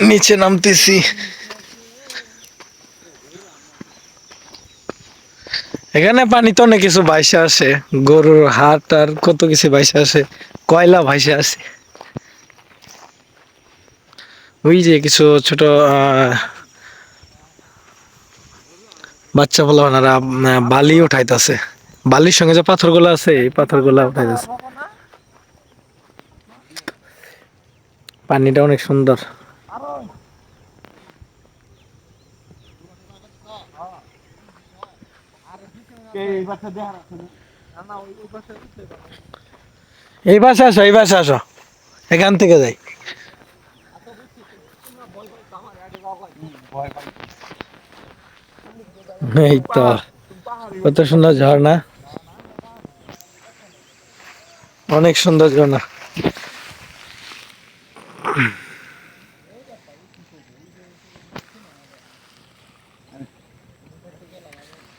নিচে নামতেছি। এখানে পানিতে অনেক কিছু ভাইসা আসে, গরুর হাট আর কত কিছু ভাইসা আসে, কয়লা ভাইসা আসে। ওই যে কিছু ছোট বাচ্চা বলা ওনারা বালি উঠাইতেছে, বালির সঙ্গে যে পাথরগুলো আছে এই পাথরগুলো উঠাইতেছে। পানিটা অনেক সুন্দর। এই পাশে আসো, এই পাশে আসো, এখান থেকে যাই। এই তো কত সুন্দর ঝর্ণা, অনেক সুন্দর ঝর্ণা।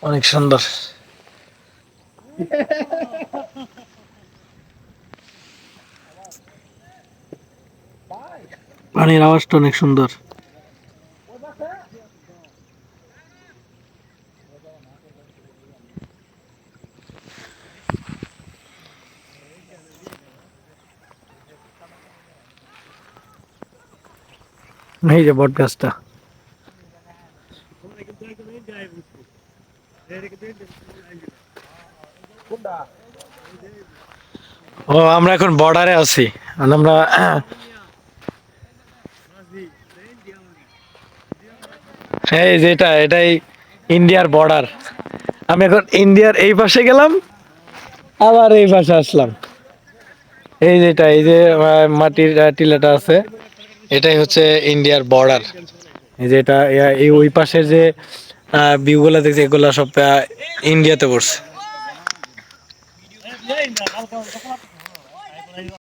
অনেক সুন্দর। পানির আওয়াজটা অনেক সুন্দর। এই যে বট গাছটা। ও আমরা এখন বর্ডারে আছি, আমরা এই যেটা এটাই ইন্ডিয়ার বর্ডার। আমি এখন ইন্ডিয়ার এই পাশে গেলাম, আবার এই পাশে আসলাম। এই যেটা এই যে মাটির টিলাটা আছে, এটাই হচ্ছে ইন্ডিয়ার বর্ডার। এই যে এটা এই ওই পাশের যে ভিউ গুলা দেখছি এগুলা সব ইন্ডিয়াতে পড়ছে।